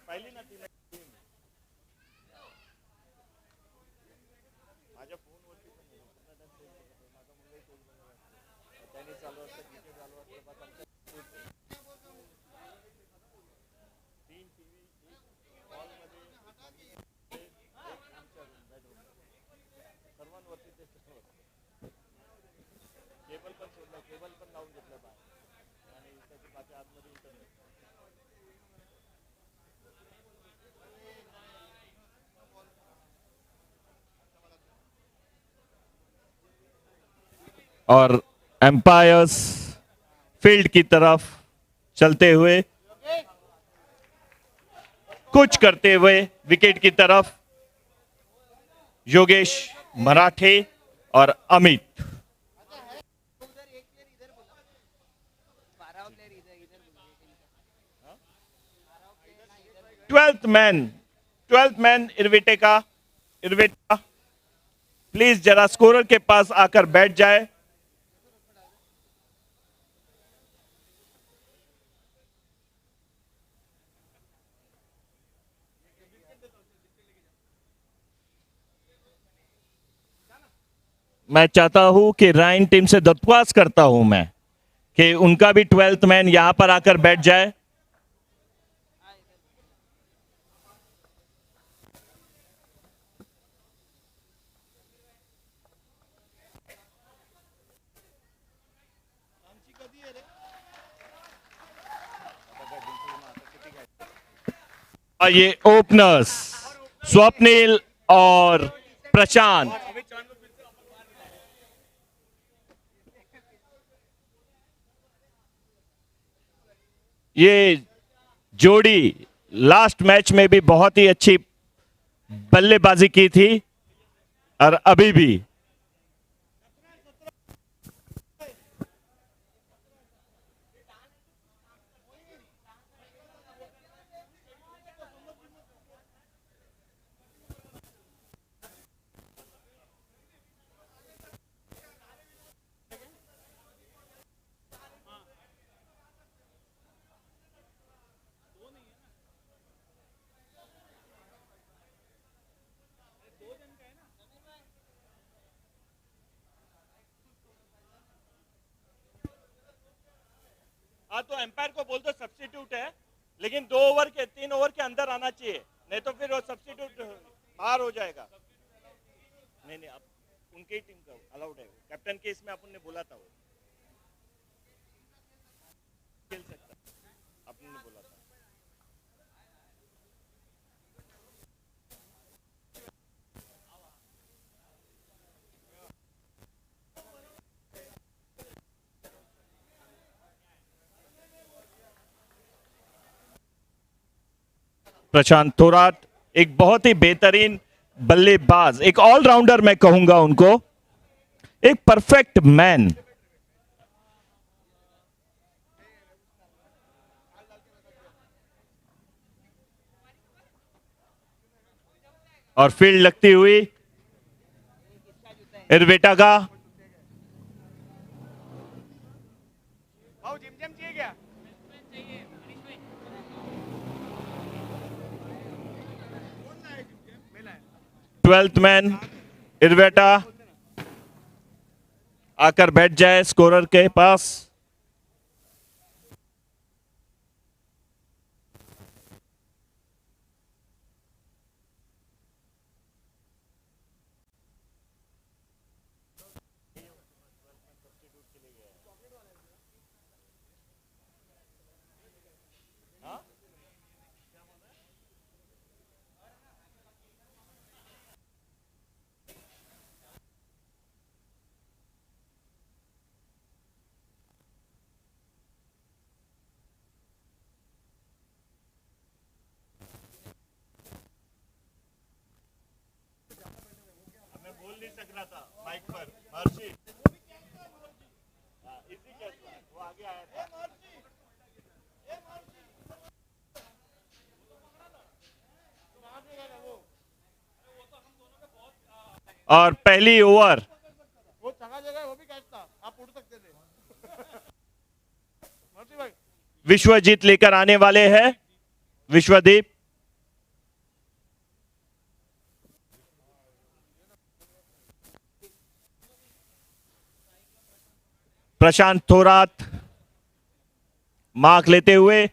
पहिली ना ती माझ्या फोनवरती माझा मुलगा त्यांनी चालू असतं गीते चालू असतं तीन टीव्ही हॉलमध्ये आमच्या सर्वांवरती ते केबल पण सोडलं केबल पण लावून घेतलं बाहेर आणि त्याची बाकी आतमध्ये इंटरनेट और एम्पायर्स फील्ड की तरफ चलते हुए कुछ करते हुए विकेट की तरफ योगेश मराठे और अमित 12th मैन इर्विटेका प्लीज जरा स्कोरर के पास आकर बैठ जाए। मैं चाहता हूं कि राइन टीम से दरख्वास्त करता हूं मैं कि उनका भी 12th मैन यहां पर आकर बैठ जाए। ये ओपनर्स स्वप्निल और प्रशांत, ये जोड़ी लास्ट मैच में भी बहुत ही अच्छी बल्लेबाजी की थी और अभी भी हाँ तो एम्पायर को बोल दो सब्स्टिट्यूट है, लेकिन 3 ओवर के अंदर आना चाहिए, नहीं तो फिर वो सब्स्टिट्यूट बाहर हो जाएगा। नहीं अब उनके ही टीम का अलाउड है, कैप्टन के इसमें अपन ने बोला था वो खेल सकता, अपन ने बोला था। प्रशांत थोराट एक बहुत ही बेहतरीन बल्लेबाज, एक ऑलराउंडर मैं कहूंगा उनको, एक परफेक्ट मैन। और फील्ड लगती हुई इर्विटा का 12th मैन इर्विटा आकर बैठ जाए स्कोरर के पास। माइक पर महर्षि इसी के वो आगे आया था। और पहली ओवर वो चला जगह वो भी कैच था, आप उड़ सकते थे। विश्वजीत लेकर आने वाले हैं। विश्वदीप, प्रशांत थोरात मार्क लेते हुए,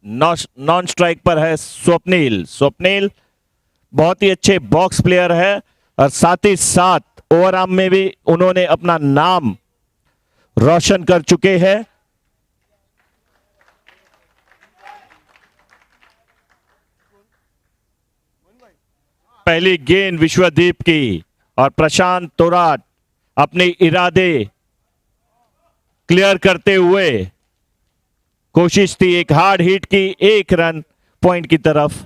नॉन स्ट्राइक पर है स्वप्निल। स्वप्निल बहुत ही अच्छे बॉक्स प्लेयर है और साथ ही साथ ओवरआर्म में भी उन्होंने अपना नाम रोशन कर चुके हैं। पहली गेंद विश्वदीप की और प्रशांत तोराट अपने इरादे क्लियर करते हुए, कोशिश थी एक हार्ड हिट की, एक रन पॉइंट की तरफ।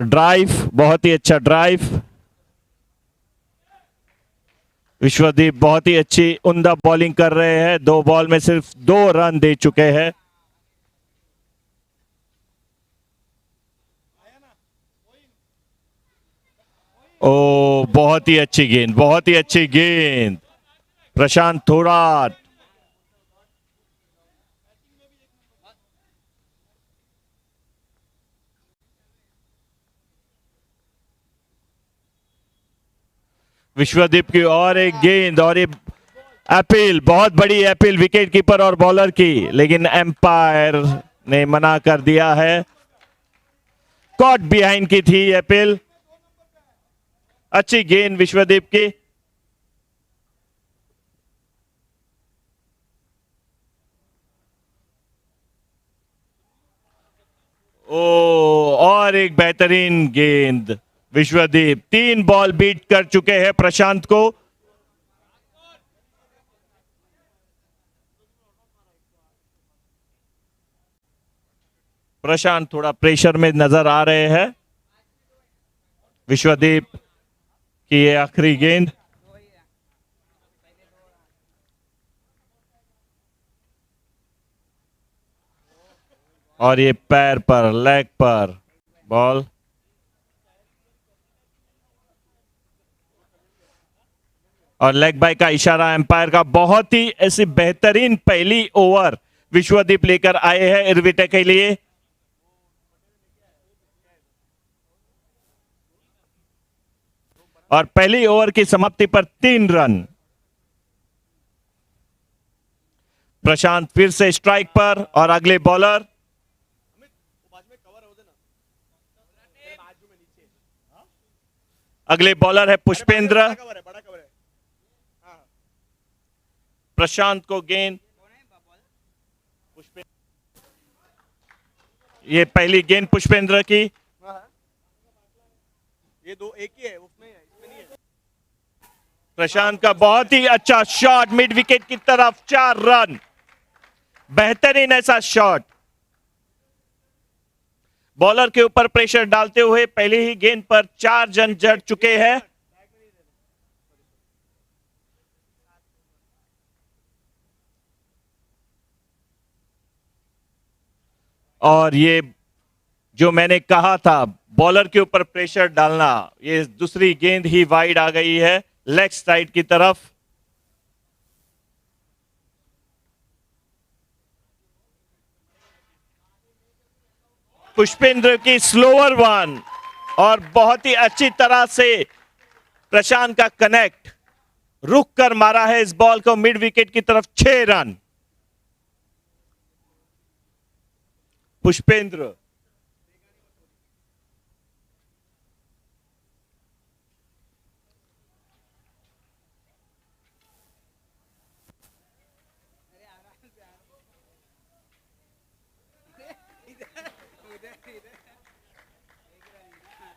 ड्राइव, बहुत ही अच्छा ड्राइव। विश्वदीप बहुत ही अच्छी उम्दा बॉलिंग कर रहे हैं, 2 बॉल में सिर्फ 2 रन दे चुके हैं। ओ, बहुत ही अच्छी गेंद, बहुत ही अच्छी गेंद प्रशांत थोराट। विश्वदीप की और एक गेंद और ये अपील, बहुत बड़ी अपील विकेट कीपर और बॉलर की, लेकिन एम्पायर ने मना कर दिया है। कॉट बिहाइंड की थी अपील। अच्छी गेंद विश्वदीप की। ओ, और एक बेहतरीन गेंद विश्वदीप। 3 बॉल बीट कर चुके हैं प्रशांत को। प्रशांत थोड़ा प्रेशर में नजर आ रहे हैं। विश्वदीप की ये आखिरी गेंद। और ये पैर पर, लेग पर बॉल। और लेग बाय का इशारा एम्पायर का। बहुत ही ऐसी बेहतरीन पहली ओवर विश्वदीप लेकर आए हैं इरविटे के लिए। और पहली ओवर की समाप्ति पर 3 रन। प्रशांत फिर से स्ट्राइक पर और अगले बॉलर, अगले बॉलर है पुष्पेंद्र। प्रशांत को गेंद, ये पहली गेंद पुष्पेंद्र की। ये 2 एक ही है, उसमें है, इसमें नहीं है। प्रशांत का बहुत ही अच्छा शॉट मिड विकेट की तरफ, 4 रन। बेहतरीन ऐसा शॉट। बॉलर के ऊपर प्रेशर डालते हुए पहले ही गेंद पर 4 रन जड़ चुके हैं। और ये जो मैंने कहा था बॉलर के ऊपर प्रेशर डालना, ये दूसरी गेंद ही वाइड आ गई है लेग साइड की तरफ। पुष्पेंद्र की स्लोअर वन और बहुत ही अच्छी तरह से प्रशांत का कनेक्ट, रुक कर मारा है इस बॉल को मिड विकेट की तरफ, 6 रन। पुष्पेंद्र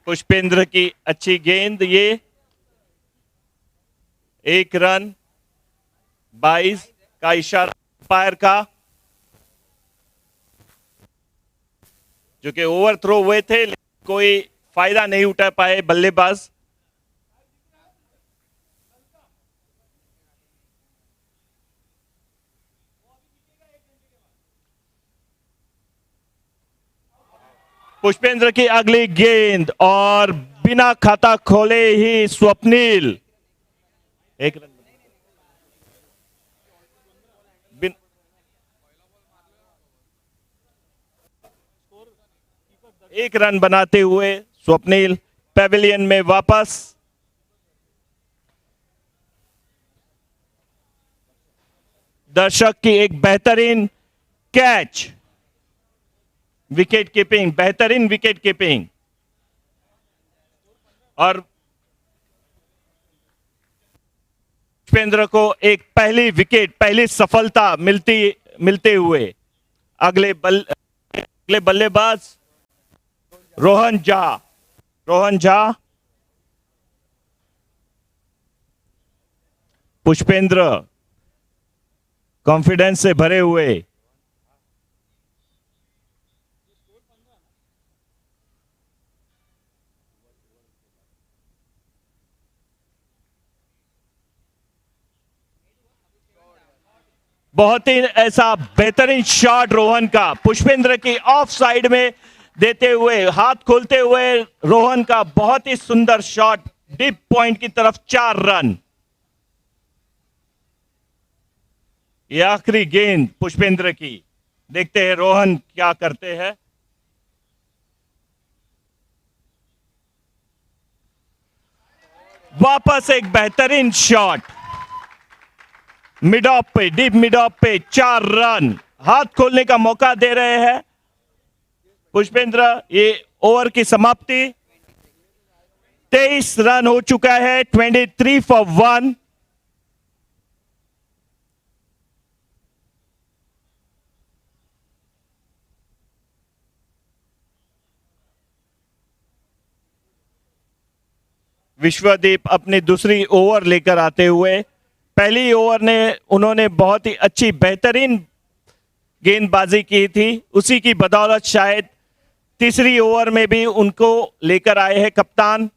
पुष्पेंद्र की अच्छी गेंद, ये 1 रन, 22 का इशारा अंपायर का, जो कि ओवर थ्रो हुए थे लेकिन कोई फायदा नहीं उठा पाए बल्लेबाज। पुष्पेंद्र की अगली गेंद और बिना खाता खोले ही स्वप्निल एक रन बिन, एक रन बनाते हुए स्वप्निल पेविलियन में वापस। दर्शक की एक बेहतरीन कैच, विकेट कीपिंग, बेहतरीन विकेट कीपिंग और पुष्पेंद्र को एक पहली विकेट, पहली सफलता मिलते हुए अगले बल्लेबाज रोहन झा पुष्पेंद्र कॉन्फिडेंस से भरे हुए बहुत ही ऐसा बेहतरीन शॉट रोहन का, पुष्पेंद्र की ऑफ साइड में देते हुए, हाथ खोलते हुए रोहन का बहुत ही सुंदर शॉट डीप पॉइंट की तरफ, 4 रन। ये आखिरी गेंद पुष्पेंद्र की, देखते हैं रोहन क्या करते हैं। वापस एक बेहतरीन शॉट मिड ऑफ पे, डीप मिड ऑफ पे, 4 रन। हाथ खोलने का मौका दे रहे हैं पुष्पेंद्र। ये ओवर की समाप्ति, 23 रन हो चुका है, 23 for 1। विश्वदीप अपनी दूसरी ओवर लेकर आते हुए, पहली ओवर ने उन्होंने बहुत ही अच्छी बेहतरीन गेंदबाजी की थी, उसी की बदौलत शायद तीसरी ओवर में भी उनको लेकर आए हैं कप्तान।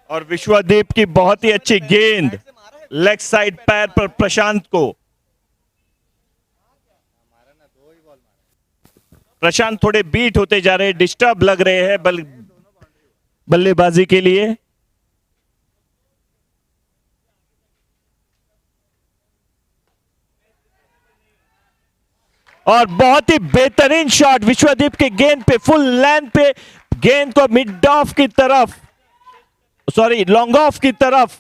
और विश्वदीप की बहुत ही अच्छी गेंद लेग साइड पैर पर प्रशांत को। प्रशांत थोड़े बीट होते जा रहे हैं, डिस्टर्ब लग रहे हैं बल्लेबाजी के लिए। और बहुत ही बेहतरीन शॉट विश्वदीप के गेंद पे, फुल लेंथ पे गेंद को मिड ऑफ की तरफ, सॉरी लॉन्ग ऑफ की तरफ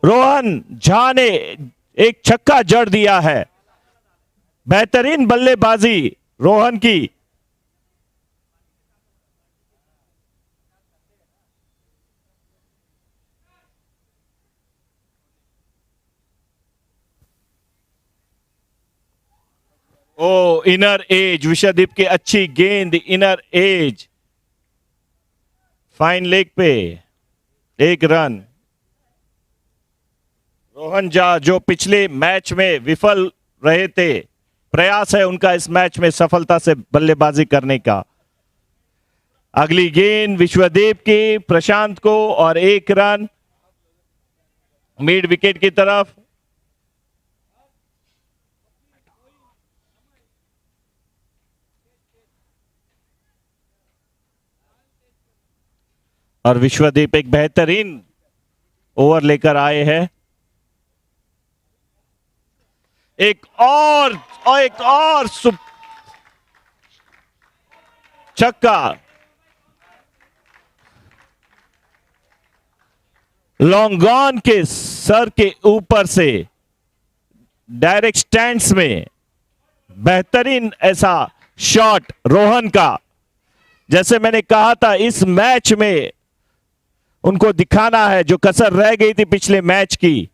रोहन झा ने एक छक्का जड़ दिया है। बेहतरीन बल्लेबाजी रोहन की। ओ इनर एज, विश्वदीप की अच्छी गेंद इनर एज, फाइन लेग पे, 1 रन। रोहन झा जो पिछले मैच में विफल रहे थे, प्रयास है उनका इस मैच में सफलता से बल्लेबाजी करने का। अगली गेंद विश्वदीप की, प्रशांत को, और 1 रन मिड विकेट की तरफ। और विश्वदीप एक बेहतरीन ओवर लेकर आए हैं। एक और छक्का लॉन्ग ऑन के सर के ऊपर से डायरेक्ट स्टैंड्स में, बेहतरीन ऐसा शॉट रोहन का। जैसे मैंने कहा था, इस मैच में उनको दिखाना है जो कसर रह गई थी पिछले मैच की।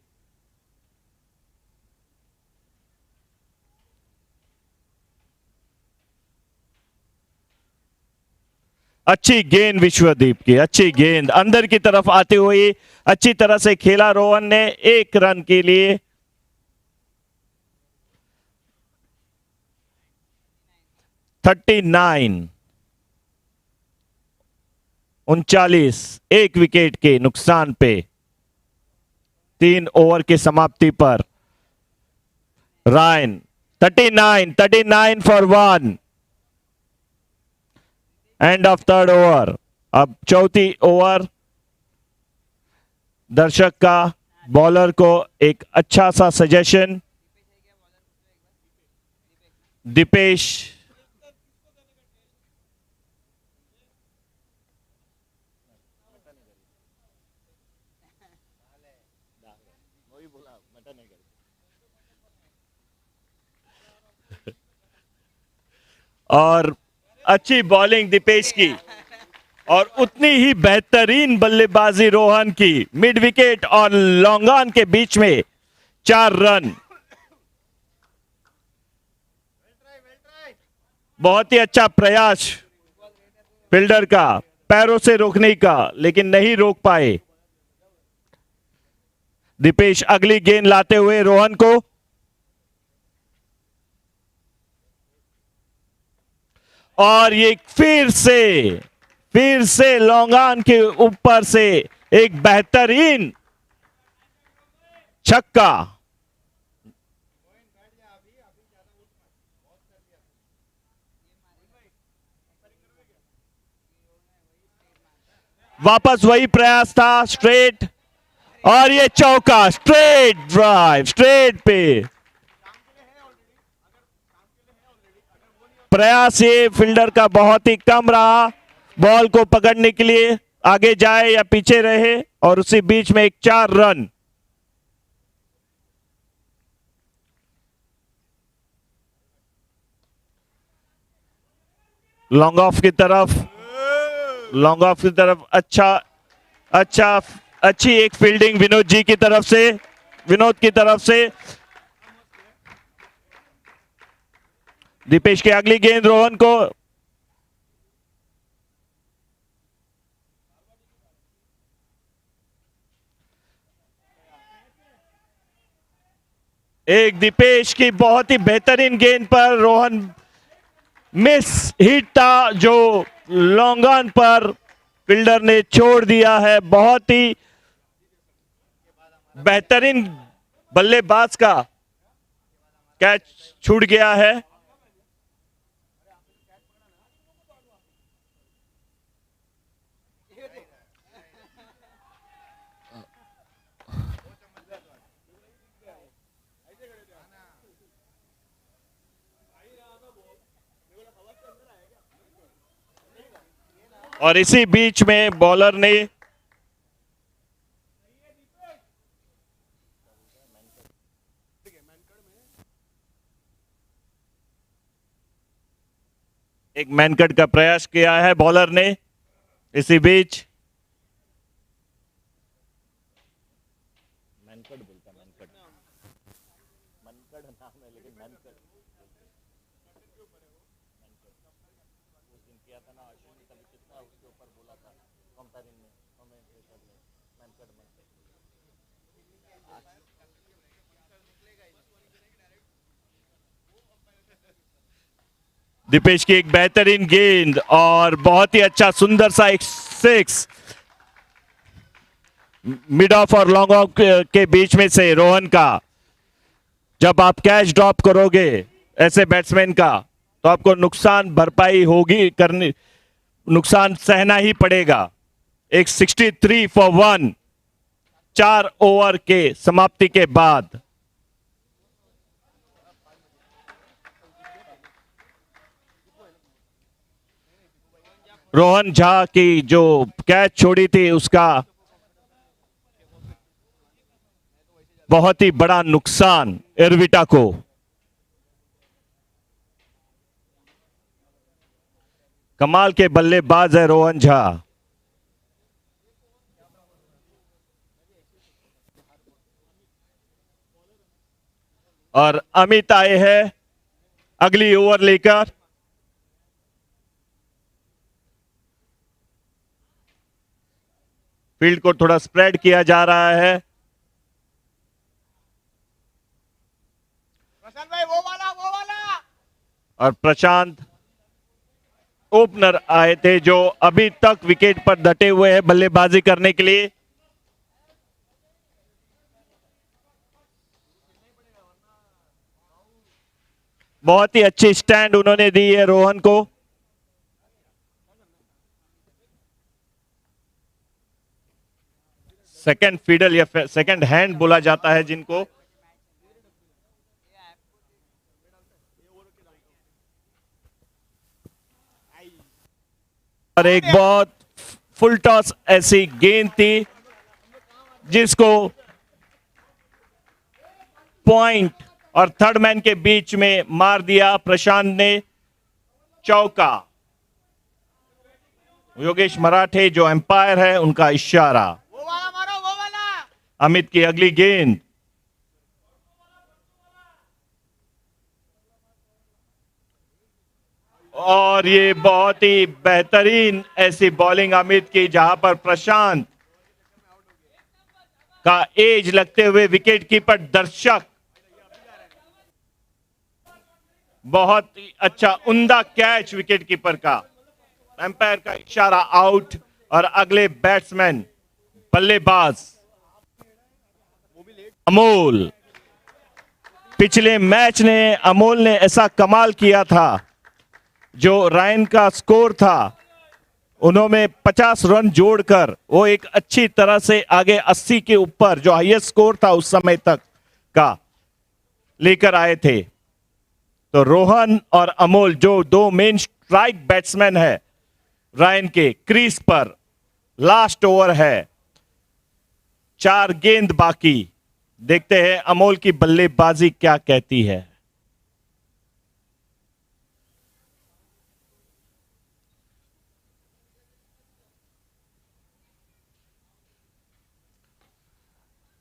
अच्छी गेंद विश्वदीप की, अच्छी गेंद अंदर की तरफ आती हुई अच्छी तरह से खेला रोहन ने, 1 रन के लिए। 39 एक विकेट के नुकसान पे 3 ओवर की समाप्ति पर Ryan 39 for 1 end of third over. अब चौथी ओवर दर्शक का बॉलर को एक अच्छा सा सजेशन। दीपेश और अच्छी बॉलिंग दीपेश की और उतनी ही बेहतरीन बल्लेबाजी रोहन की। मिड विकेट और लॉन्ग ऑन के बीच में 4 रन। बहुत ही अच्छा प्रयास फील्डर का पैरों से रोकने का, लेकिन नहीं रोक पाए। दीपेश अगली गेंद लाते हुए रोहन को, और ये फिर से लॉन्ग ऑन के ऊपर से एक बेहतरीन छक्का। वापस वही प्रयास था, स्ट्रेट, और ये चौका, स्ट्रेट ड्राइव, स्ट्रेट पे। प्रयास ये फील्डर का बहुत ही कम रहा बॉल को पकड़ने के लिए, आगे जाए या पीछे रहे, और उसी बीच में एक 4 रन। लॉन्ग ऑफ की तरफ अच्छी एक फील्डिंग विनोद की तरफ से। दीपेश की अगली गेंद रोहन को, एक दीपेश की बहुत ही बेहतरीन गेंद पर रोहन मिस हिट था, जो लॉन्ग ऑन पर फील्डर ने छोड़ दिया है। बहुत ही बेहतरीन बल्लेबाज का कैच छूट गया है। और इसी बीच में बॉलर ने एक मैनकट का प्रयास किया है बॉलर ने। इसी बीच दीपेश की एक बेहतरीन गेंद और बहुत ही अच्छा सुंदर सा एक 6 मिड ऑफ और लॉन्ग ऑफ के बीच में से रोहन का। जब आप कैच ड्रॉप करोगे ऐसे बैट्समैन का, तो आपको नुकसान भरपाई होगी करनी, नुकसान सहना ही पड़ेगा। एक 63 फॉर 1 4 ओवर के समाप्ति के बाद। रोहन झा की जो कैच छोड़ी थी उसका बहुत ही बड़ा नुकसान एरविटा को। कमाल के बल्लेबाज है रोहन झा। और अमित आए हैं अगली ओवर लेकर। फील्ड को थोड़ा स्प्रेड किया जा रहा है। प्रशांत भाई वो वाला। और प्रशांत ओपनर आए थे जो अभी तक विकेट पर डटे हुए हैं बल्लेबाजी करने के लिए। बहुत ही अच्छी स्टैंड उन्होंने दी है रोहन को। सेकंड फीडल या सेकंड हैंड बोला जाता है जिनको। और एक बहुत फुल टॉस ऐसी गेंद थी जिसको पॉइंट और थर्ड मैन के बीच में मार दिया प्रशांत ने चौका। योगेश मराठे जो एम्पायर है उनका इशारा। वो वाला मारो, वो वाला। अमित की अगली गेंद। और ये बहुत ही बेहतरीन ऐसी बॉलिंग अमित की जहां पर प्रशांत का एज लगते हुए विकेट कीपर दर्शक बहुत ही अच्छा उम्दा कैच विकेट कीपर का। एम्पायर का इशारा आउट और अगले बैट्समैन बल्लेबाज अमोल। पिछले मैच ने अमोल ने ऐसा कमाल किया था, जो रायन का स्कोर था उन्होंने 50 रन जोड़कर वो एक अच्छी तरह से आगे 80 के ऊपर जो हाईएस्ट स्कोर था उस समय तक का लेकर आए थे। तो रोहन और अमोल जो दो मेन स्ट्राइक बैट्समैन है रायन के, क्रीज पर लास्ट ओवर है, 4 गेंद बाकी। देखते हैं अमोल की बल्लेबाजी क्या कहती है।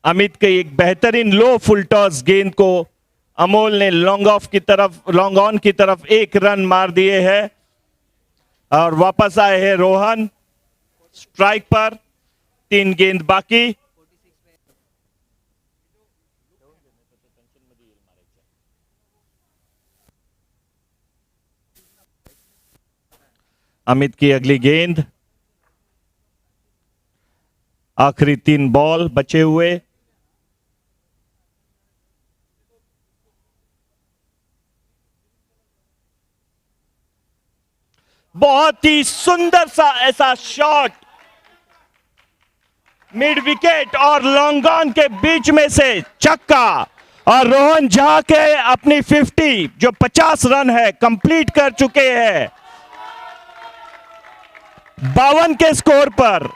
अमित के एक बेहतरीन लो फुल टॉस गेंद को अमोल ने लॉन्ग ऑफ की तरफ, लॉन्ग ऑन की तरफ 1 रन मार दिए हैं और वापस आए हैं रोहन स्ट्राइक पर। 3 गेंद बाकी। अमित की अगली गेंद। आखिरी 3 बॉल बचे हुए। बहुत ही सुंदर सा ऐसा शॉट मिड विकेट और लॉन्ग ऑन के बीच में से छक्का। और रोहन झा के अपनी 50 जो 50 रन है कंप्लीट कर चुके हैं 52 के स्कोर पर।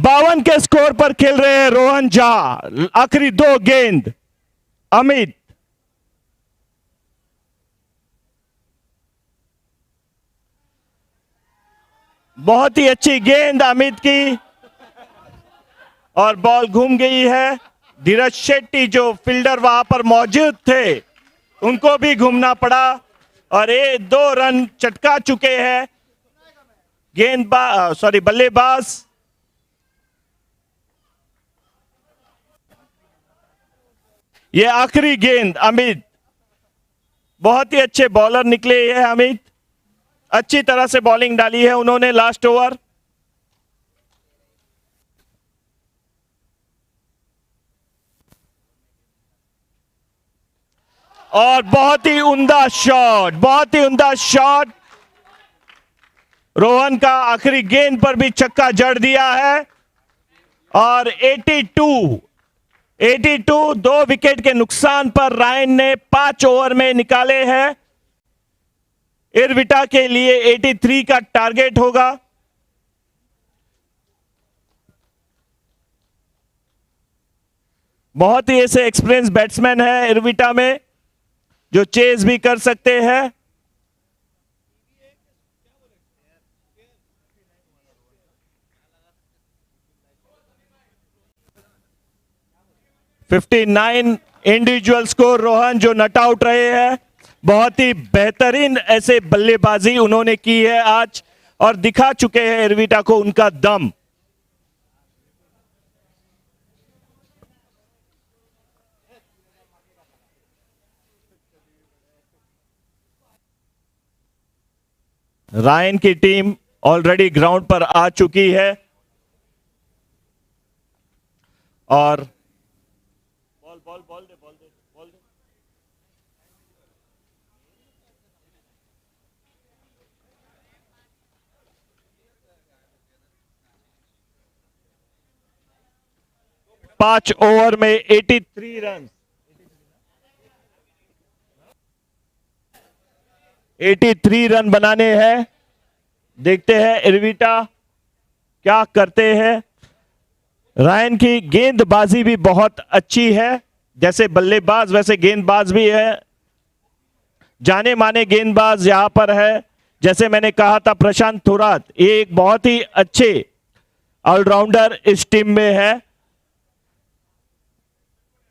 52 के स्कोर पर खेल रहे हैं रोहन झा। आखिरी 2 गेंद अमित। बहुत ही अच्छी गेंद अमित की और बॉल घूम गई है। धीरज शेट्टी जो फील्डर वहां पर मौजूद थे उनको भी घूमना पड़ा और ये 2 रन चटका चुके हैं बल्लेबाज। ये आखिरी गेंद अमित। बहुत ही अच्छे बॉलर निकले हैं अमित, अच्छी तरह से बॉलिंग डाली है उन्होंने लास्ट ओवर। और बहुत ही उम्दा शॉट, बहुत ही उम्दा शॉट। रोहन का आखिरी गेंद पर भी छक्का जड़ दिया है और 82 2 विकेट के नुकसान पर रायन ने 5 ओवर में निकाले हैं। इरविटा के लिए 83 का टारगेट होगा। बहुत ही ऐसे एक्सपीरियंस बैट्समैन है इरविटा में जो चेज भी कर सकते हैं। $59 इंडिविजुअल स्कोर रोहन जो नट आउट रहे हैं। बहुत ही बेहतरीन ऐसे बल्लेबाजी उन्होंने की है आज और दिखा चुके हैं इरविटा को उनका दम। रायन की टीम ऑलरेडी ग्राउंड पर आ चुकी है और बॉल बॉल बॉल दे बॉल दे बॉल दे। पांच ओवर में 83 रन 83 रन बनाने हैं। देखते हैं इरविटा क्या करते हैं। रायन की गेंदबाजी भी बहुत अच्छी है, जैसे बल्लेबाज वैसे गेंदबाज भी है। जाने माने गेंदबाज यहां पर है, जैसे मैंने कहा था प्रशांत थोरात, ये एक बहुत ही अच्छे ऑलराउंडर इस टीम में है।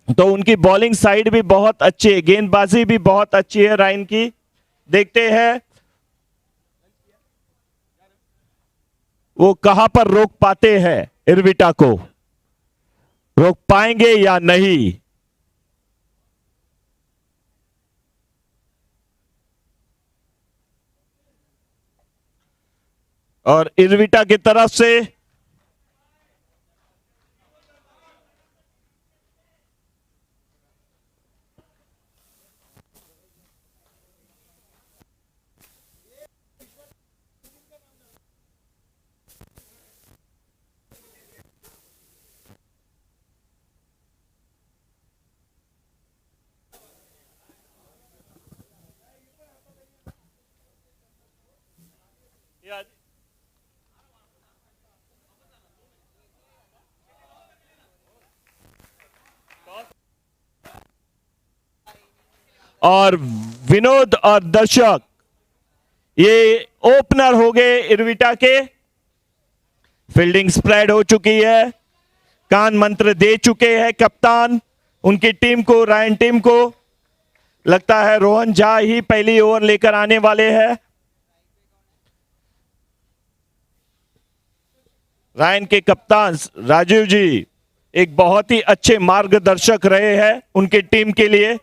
तो उनकी बॉलिंग साइड भी बहुत अच्छी है, गेंदबाजी भी बहुत अच्छी है रायन की। देखते हैं वो कहां पर रोक पाते हैं, इरविटा को रोक पाएंगे या नहीं। और इरविटा की तरफ से और विनोद और दर्शक ये ओपनर हो गए इरविटा के। फील्डिंग स्प्रेड हो चुकी है, कान मंत्र दे चुके हैं कप्तान उनकी टीम को, रायन टीम को। लगता है रोहन झा ही पहली ओवर लेकर आने वाले हैं। रायन के कप्तान राजीव जी एक बहुत ही अच्छे मार्गदर्शक रहे हैं उनकी टीम के लिए।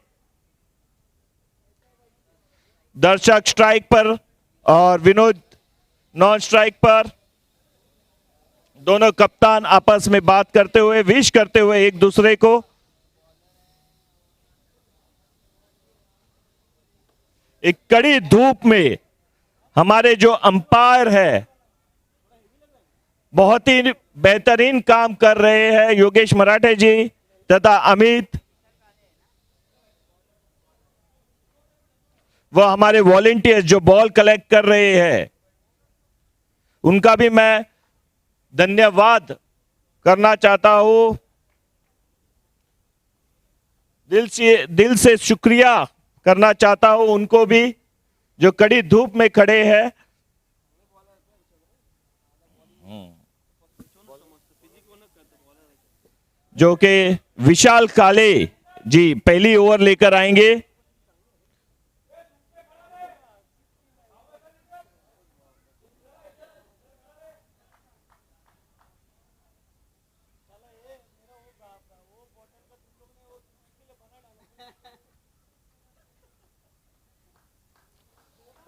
दर्शक स्ट्राइक पर और विनोद नॉन स्ट्राइक पर। दोनों कप्तान आपस में बात करते हुए, विश करते हुए एक दूसरे को। एक कड़ी धूप में हमारे जो अंपायर है बहुत ही बेहतरीन काम कर रहे हैं, योगेश मराठे जी तथा अमित। वह हमारे वॉलेंटियर्स जो बॉल कलेक्ट कर रहे हैं उनका भी मैं धन्यवाद करना चाहता हूं। दिल से शुक्रिया करना चाहता हूं उनको भी जो कड़ी धूप में खड़े हैं। जो कि विशाल काले जी पहली ओवर लेकर आएंगे।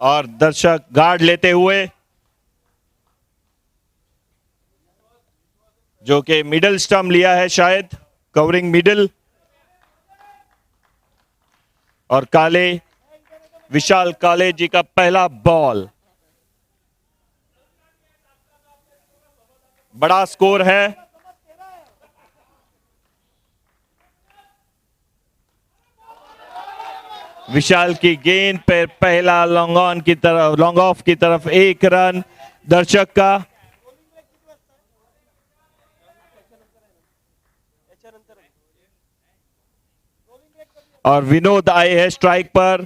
और दर्शक गार्ड लेते हुए, जो कि मिडिल स्टंप लिया है शायद, कवरिंग मिडिल। और काले, विशाल काले जी का पहला बॉल। बड़ा स्कोर है। विशाल की गेंद पर पहला लॉन्ग ऑन की तरफ, लॉन्ग ऑफ की तरफ 1 रन दर्शक का। और विनोद आए हैं स्ट्राइक पर।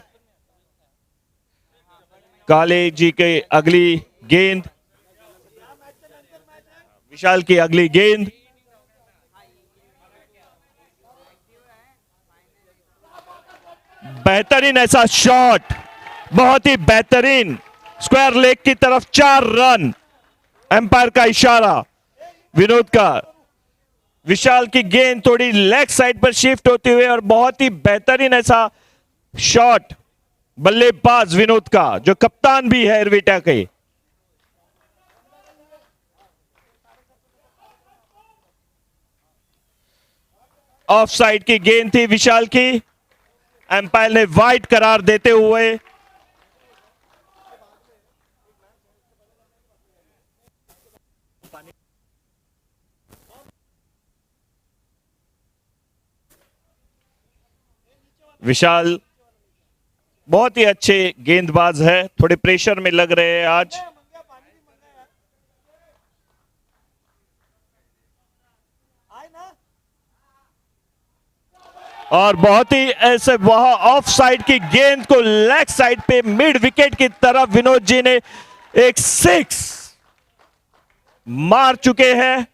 काले जी के अगली गेंद, विशाल की अगली गेंद। बेहतरीन ऐसा शॉट, बहुत ही बेहतरीन, स्क्वायर लेग की तरफ 4 रन। एम्पायर का इशारा विनोद का। विशाल की गेंद थोड़ी लेग साइड पर शिफ्ट होते हुए और बहुत ही बेहतरीन ऐसा शॉट बल्लेबाज विनोद का, जो कप्तान भी है इरविटा के। ऑफ साइड की गेंद थी विशाल की। एम्पायर ने वाइड करार देते हुए विशाल बहुत ही अच्छे गेंदबाज है, थोड़े प्रेशर में लग रहे हैं आज। और बहुत ही ऐसे वहां ऑफ साइड की गेंद को लेग साइड पे मिड विकेट की तरफ विनोद जी ने एक सिक्स मार चुके हैं।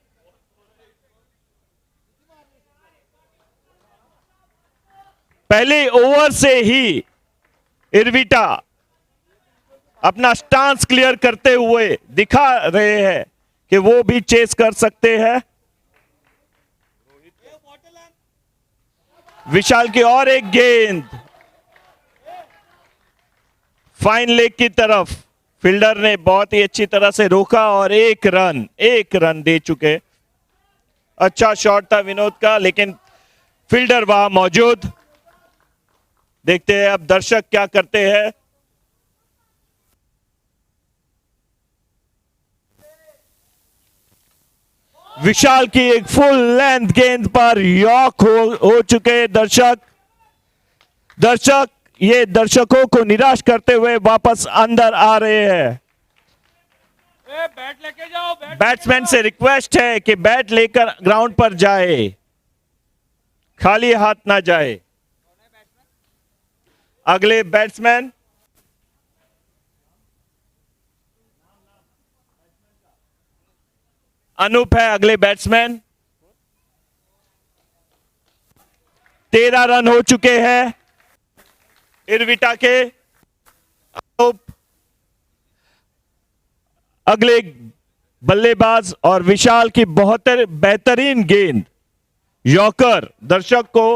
पहले ओवर से ही इरविटा अपना स्टांस क्लियर करते हुए दिखा रहे हैं कि वो भी चेस कर सकते हैं। विशाल की और एक गेंद फाइन लेग की तरफ, फील्डर ने बहुत ही अच्छी तरह से रोका और एक रन दे चुके। अच्छा शॉट था विनोद का, लेकिन फील्डर वहां मौजूद। देखते हैं अब दर्शक क्या करते हैं। विशाल की एक फुल लेंथ गेंद पर यॉक हो चुके दर्शक ये दर्शकों को निराश करते हुए वापस अंदर आ रहे हैं। बैट लेके जाओ, बैट्समैन से रिक्वेस्ट है कि बैट लेकर ग्राउंड पर जाए, खाली हाथ ना जाए। अगले बैट्समैन अनूप है। अगले बैट्समैन 13 रन हो चुके हैं इरविटा के। अनूप अगले बल्लेबाज और विशाल की बहुत बेहतरीन गेंद यॉर्कर दर्शक को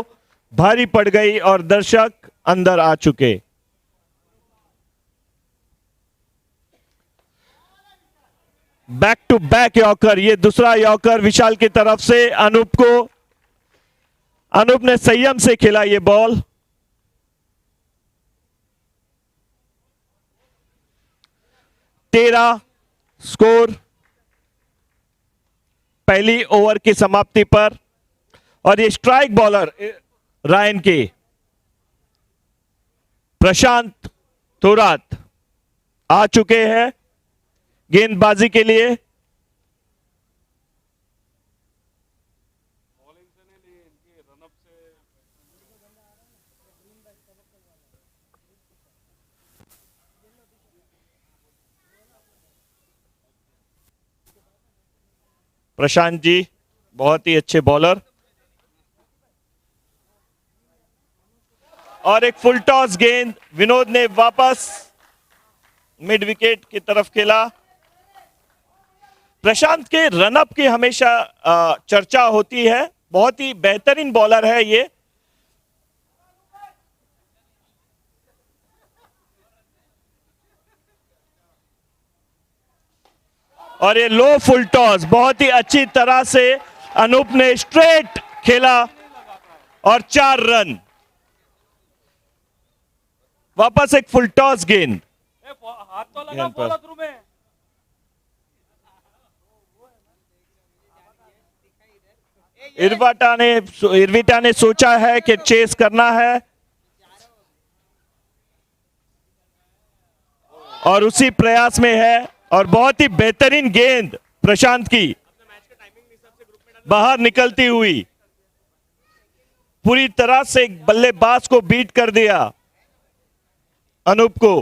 भारी पड़ गई और दर्शक अंदर आ चुके। बैक टू बैक यॉर्कर, ये दूसरा यॉर्कर विशाल की तरफ से अनूप ने संयम से खेला ये बॉल। तेरह स्कोर पहली ओवर की समाप्ति पर। और ये स्ट्राइक बॉलर रायन के प्रशांत थोरात आ चुके हैं गेंदबाजी के लिए। प्रशांत जी बहुत ही अच्छे बॉलर। और एक फुल टॉस गेंद विनोद ने वापस मिड विकेट की तरफ खेला। प्रशांत के रनअप की हमेशा चर्चा होती है, बहुत ही बेहतरीन बॉलर है ये। और ये लो फुल टॉस बहुत ही अच्छी तरह से अनूप ने स्ट्रेट खेला और 4 रन। वापस एक फुल टॉस गेंद। हाथ तो लगा फॉलो थ्रू में। इरविटा ने सोचा है कि चेस करना है और उसी प्रयास में है। और बहुत ही बेहतरीन गेंद प्रशांत की बाहर निकलती हुई पूरी तरह से बल्लेबाज को बीट कर दिया अनूप को।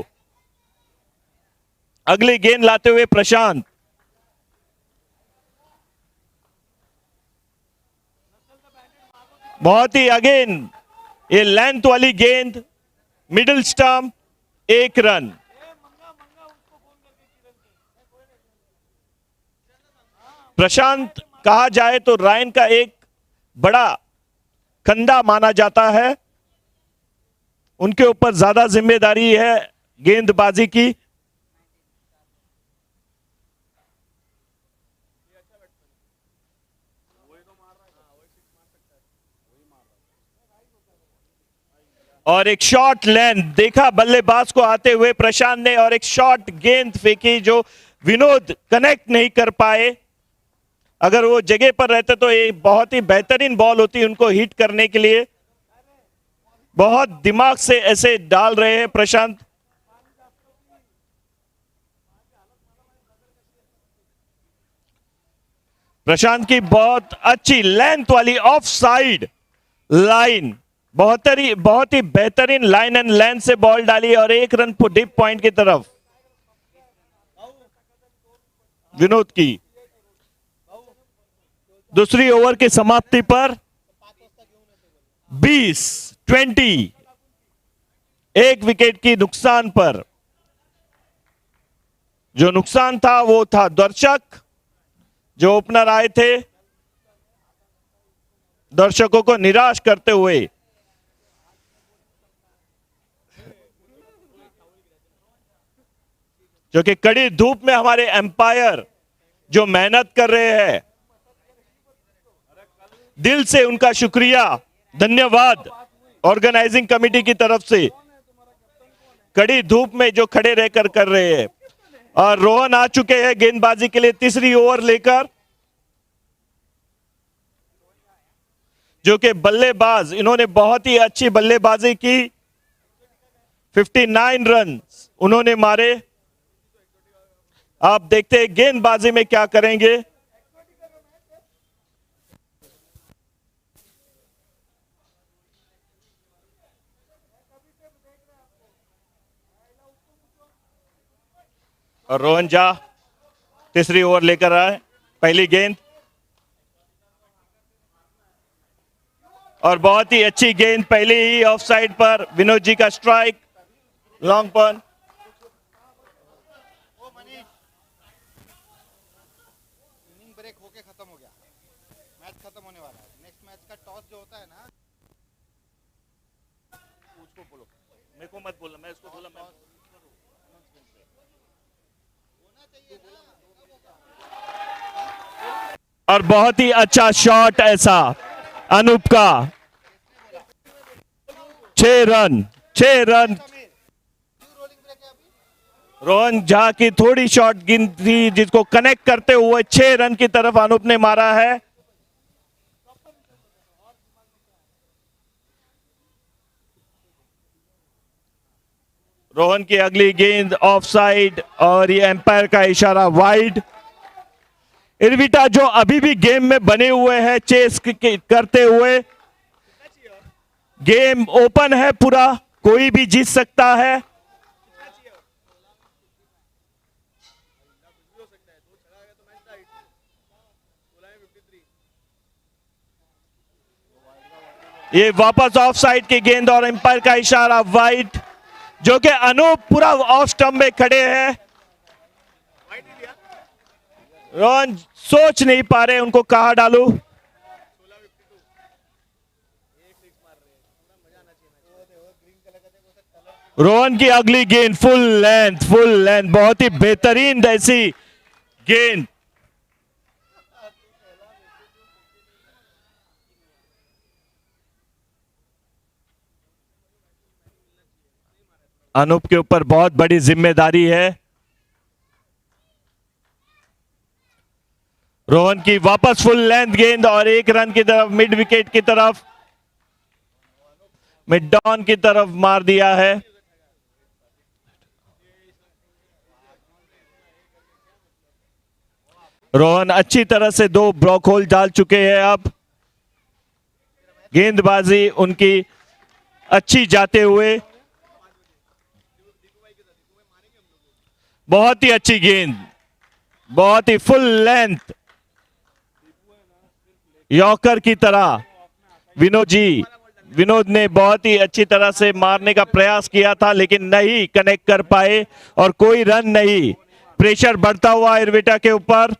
अगली गेंद लाते हुए प्रशांत। बहुत ही अगेन ये लेंथ वाली गेंद, मिडिल स्टंप, 1 रन। प्रशांत कहा जाए तो रायन का एक बड़ा कंधा माना जाता है, उनके ऊपर ज्यादा जिम्मेदारी है गेंदबाजी की। और एक शॉर्ट लेंथ देखा बल्लेबाज को आते हुए प्रशांत ने, और एक शॉर्ट गेंद फेंकी जो विनोद कनेक्ट नहीं कर पाए। अगर वो जगह पर रहते तो ये बहुत ही बेहतरीन बॉल होती उनको हिट करने के लिए। बहुत दिमाग से ऐसे डाल रहे हैं प्रशांत। प्रशांत की बहुत अच्छी लेंथ वाली ऑफ साइड लाइन, बहुत ही बेहतरीन लाइन एंड लेंथ से बॉल डाली और एक रन डीप पॉइंट की तरफ विनोद की। दूसरी ओवर की समाप्ति पर 20 एक विकेट की नुकसान पर। जो नुकसान था वो था दर्शक जो ओपनर आए थे, दर्शकों को निराश करते हुए। जो कि कड़ी धूप में हमारे एम्पायर जो मेहनत कर रहे हैं, दिल से उनका शुक्रिया, धन्यवाद ऑर्गेनाइजिंग कमेटी की तरफ से, कड़ी धूप में जो खड़े रहकर कर रहे हैं। और रोहन आ चुके हैं गेंदबाजी के लिए तीसरी ओवर लेकर, जो कि बल्लेबाज, इन्होंने बहुत ही अच्छी बल्लेबाजी की। 59 रन उन्होंने मारे। आप देखते हैं गेंदबाजी में क्या करेंगे। और रोहन झा तीसरी ओवर लेकर आए। पहली गेंद और बहुत ही अच्छी गेंद, पहले ही ऑफ साइड पर विनोद जी का स्ट्राइक, लॉन्ग पॉन। इनिंग ब्रेक होके खत्म हो गया, मैच खत्म होने वाला है। नेक्स्ट मैच का टॉस जो होता है ना, उसको बोलो, मेरे को मत बोलना, मैं इसको बोला मैं और बहुत ही अच्छा शॉट ऐसा अनूप का। 6 रन रोहन झा की थोड़ी शॉट गेंद थी जिसको कनेक्ट करते हुए 6 रन की तरफ अनूप ने मारा है। रोहन की अगली गेंद ऑफ साइड और ये एम्पायर का इशारा वाइड। इरविटा जो अभी भी गेम में बने हुए हैं, चेस करते हुए, गेम ओपन है पूरा, कोई भी जीत सकता है। ये वापस ऑफ साइड की गेंद और एम्पायर का इशारा वाइड, जो कि अनूप पूरा ऑफ स्टंप में खड़े हैं। रोहन सोच नहीं पा रहे उनको कहां डालूं। रोहन की अगली गेंद फुल लेंथ, बहुत ही बेहतरीन ऐसी गेंद। अनूप के ऊपर बहुत बड़ी जिम्मेदारी है। रोहन की वापस फुल लेंथ गेंद और 1 रन की तरफ, मिड विकेट की तरफ, मिड डाउन की तरफ मार दिया है। रोहन अच्छी तरह से 2 ब्लॉक होल डाल चुके हैं। अब गेंदबाजी उनकी अच्छी जाते हुए, बहुत ही अच्छी गेंद, बहुत ही फुल लेंथ यॉर्कर की तरह विनोद ने बहुत ही अच्छी तरह से मारने का प्रयास किया था, लेकिन नहीं कनेक्ट कर पाए और कोई रन नहीं। प्रेशर बढ़ता हुआ इरविटा के ऊपर।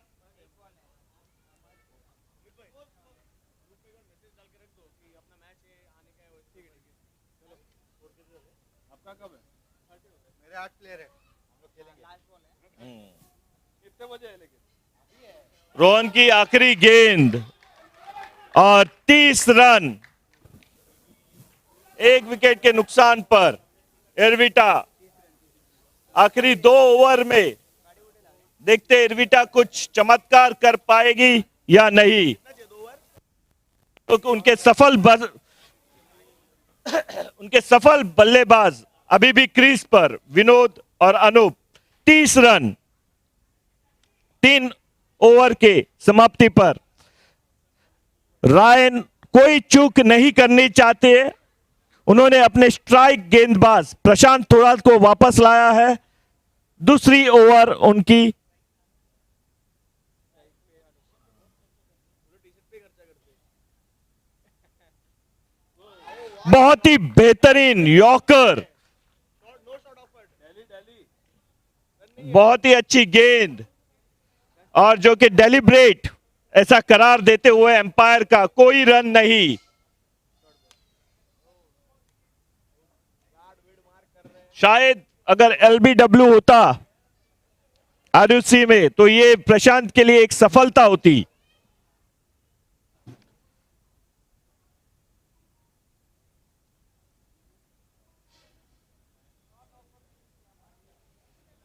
मेरे 8 प्लेयर है, हम लोग खेलेंगे। कितने बजे है लेकिन? रोहन की आखिरी गेंद और 30 रन। एक विकेट के नुकसान पर इरविटा आखिरी 2 ओवर में देखते इरविटा कुछ चमत्कार कर पाएगी या नहीं। तो उनके सफल बल्लेबाज अभी भी क्रीज पर विनोद और अनूप 30 रन 3 ओवर के समाप्ति पर। रायन कोई चूक नहीं करनी चाहते। उन्होंने अपने स्ट्राइक गेंदबाज प्रशांत थोराट को वापस लाया है। दूसरी ओवर उनकी बहुत ही बेहतरीन यॉर्कर, बहुत ही अच्छी गेंद और जो कि डेलिब्रेट ऐसा करार देते हुए एम्पायर का कोई रन नहीं। शायद अगर एलबीडब्ल्यू होता आरयूसी में तो ये प्रशांत के लिए एक सफलता होती।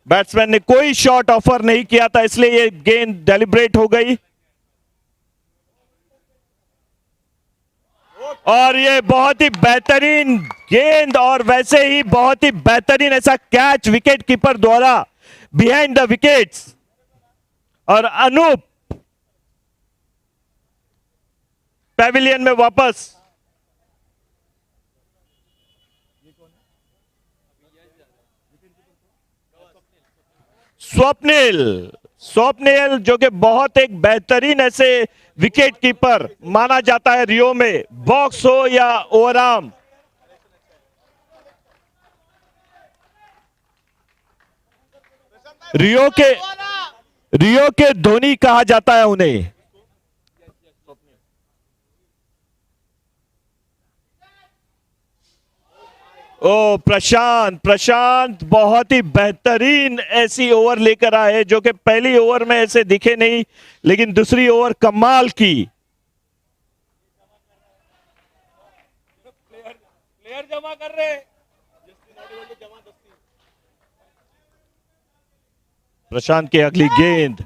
बैट्समैन ने कोई शॉट ऑफर नहीं किया था, इसलिए ये गेंद डेलिब्रेट हो गई। और ये बहुत ही बेहतरीन गेंद और वैसे ही बहुत ही बेहतरीन ऐसा कैच विकेट कीपर द्वारा बिहाइंड द विकेट्स। और अनूप पैविलियन में वापस। स्वप्निल जो कि बहुत एक बेहतरीन ऐसे विकेट कीपर माना जाता है रियो में, बॉक्स हो या ओवरआर्म। रियो के धोनी कहा जाता है उन्हें। ओ प्रशांत बहुत ही बेहतरीन ऐसी ओवर लेकर आए जो कि पहली ओवर में ऐसे दिखे नहीं, लेकिन दूसरी ओवर कमाल की। प्लेयर जमा कर रहे। प्रशांत की अगली गेंद,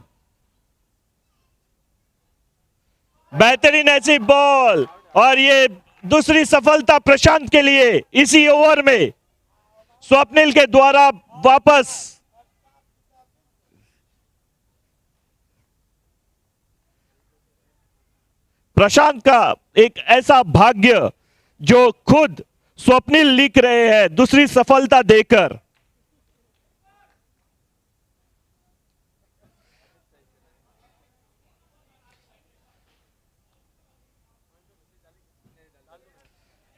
बेहतरीन ऐसी बॉल और ये दूसरी सफलता प्रशांत के लिए इसी ओवर में। स्वप्निल के द्वारा वापस। प्रशांत का एक ऐसा भाग्य जो खुद स्वप्निल लिख रहे हैं दूसरी सफलता देकर।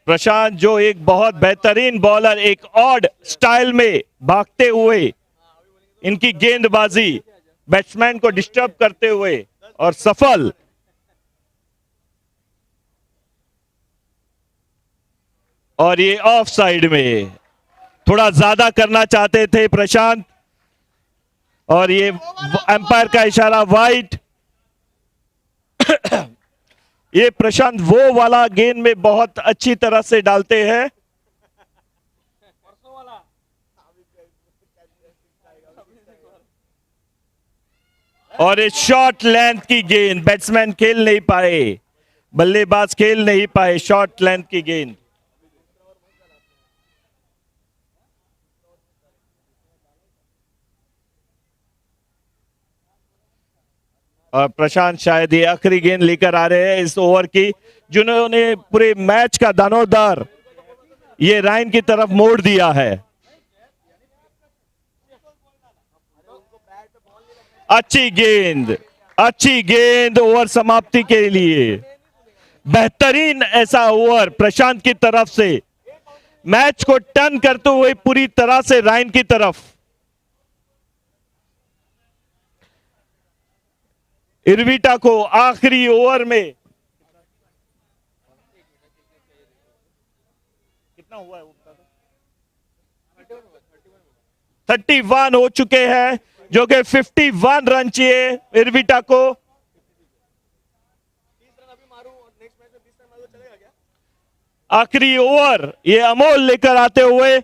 प्रशांत जो एक बहुत बेहतरीन बॉलर, एक ऑड स्टाइल में भागते हुए इनकी गेंदबाजी बैट्समैन को डिस्टर्ब करते हुए और सफल। और ये ऑफ साइड में थोड़ा ज्यादा करना चाहते थे प्रशांत और ये एम्पायर का इशारा वाइड। ये प्रशांत वो वाला गेंद में बहुत अच्छी तरह से डालते हैं। और ये शॉर्ट लेंथ की गेंद बैट्समैन खेल नहीं पाए, बल्लेबाज खेल नहीं पाए शॉर्ट लेंथ की गेंद। और प्रशांत शायद ये आखिरी गेंद लेकर आ रहे हैं इस ओवर की, जिन्होंने पूरे मैच का दानोदार ये रायन की तरफ मोड़ दिया है। अच्छी गेंद ओवर समाप्ति के लिए। बेहतरीन ऐसा ओवर प्रशांत की तरफ से, मैच को टर्न करते हुए पूरी तरह से रायन की तरफ। इरविटा को आखिरी ओवर में कितना हुआ है? 31 हो चुके हैं, जो कि 51 रन चाहिए इरविटा को। आखिरी ओवर ये अमोल लेकर आते हुए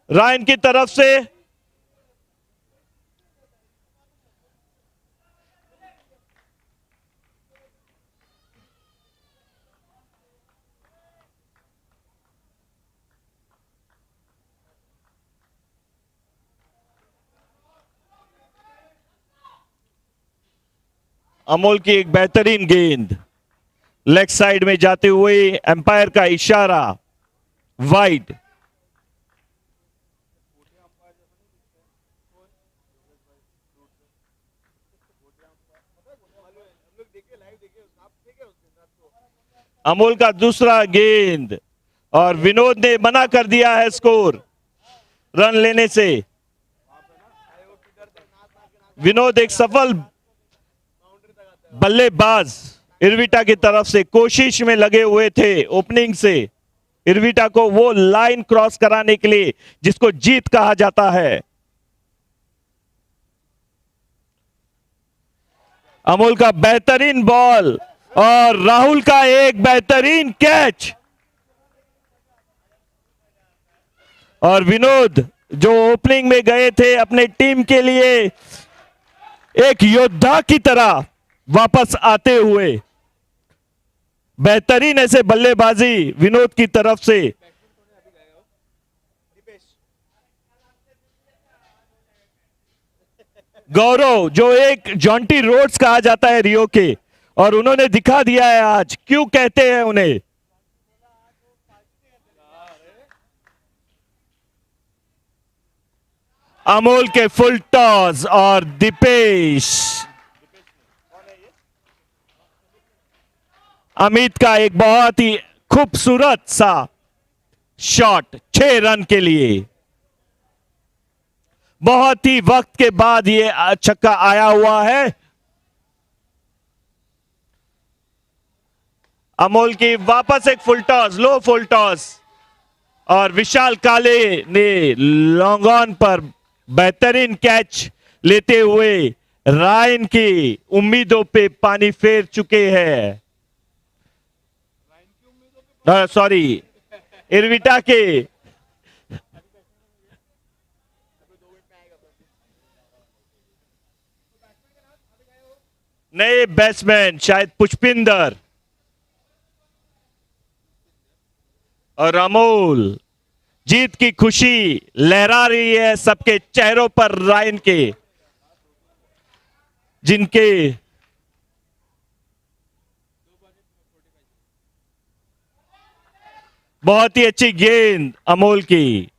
रायन की तरफ से। अमोल की एक बेहतरीन गेंद लेग साइड में जाते हुए एम्पायर का इशारा वाइड। अमोल का दूसरा गेंद और विनोद ने मना कर दिया है स्कोर रन लेने से। विनोद एक सफल बल्लेबाज इरविटा की तरफ से कोशिश में लगे हुए थे ओपनिंग से इरविटा को वो लाइन क्रॉस कराने के लिए जिसको जीत कहा जाता है। अमोल का बेहतरीन बॉल और राहुल का एक बेहतरीन कैच और विनोद जो ओपनिंग में गए थे अपने टीम के लिए एक योद्धा की तरह वापस आते हुए बेहतरीन ऐसे बल्लेबाजी विनोद की तरफ से। गौरव जो एक जॉन्टी रोड्स कहा जाता है रियो के और उन्होंने दिखा दिया है आज क्यों कहते हैं उन्हें। अमोल के फुल टॉस और दीपेश अमित का एक बहुत ही खूबसूरत सा शॉट 6 रन के लिए। बहुत ही वक्त के बाद ये छक्का आया हुआ है। अमोल की वापस एक फुल टॉस लो फुल टॉस और विशाल काले ने लॉन्ग ऑन पर बेहतरीन कैच लेते हुए रायन की उम्मीदों पे पानी फेर चुके हैं। सॉरी इरविटा के नए बैट्समैन शायद पुष्पिंदर और अमोल जीत की खुशी लहरा रही है सबके चेहरों पर रायन के जिनके बहुत ही अच्छी गेंद अमोल की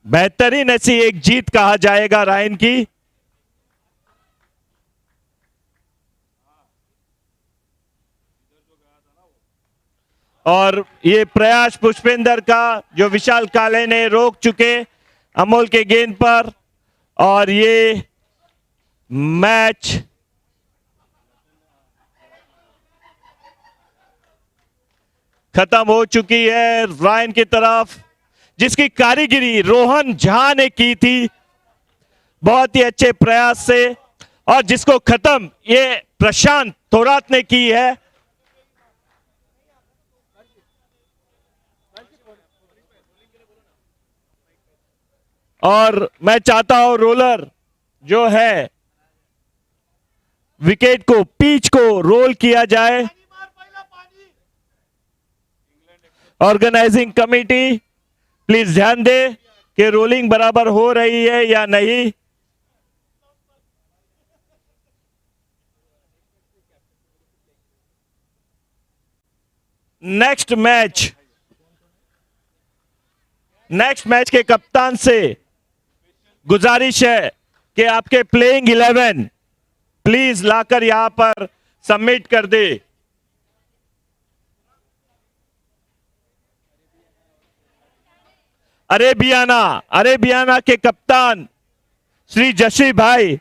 बेहतरीन ऐसी एक जीत कहा जाएगा रायन की। और ये प्रयास पुष्पेंद्र का जो विशाल काले ने रोक चुके अमोल के गेंद पर और ये मैच खत्म हो चुकी है रायन की तरफ जिसकी कारीगिरी रोहन झा ने की थी बहुत ही अच्छे प्रयास से और जिसको खत्म ये प्रशांत थोरात ने की है। और मैं चाहता हूं रोलर जो है विकेट को पिच को रोल किया जाए। ऑर्गेनाइजिंग कमेटी प्लीज ध्यान दे कि रोलिंग बराबर हो रही है या नहीं। नेक्स्ट मैच के कप्तान से गुजारिश है कि आपके प्लेइंग 11 प्लीज लाकर यहां पर सबमिट कर दे। अरेबियाना के कप्तान श्री जशी भाई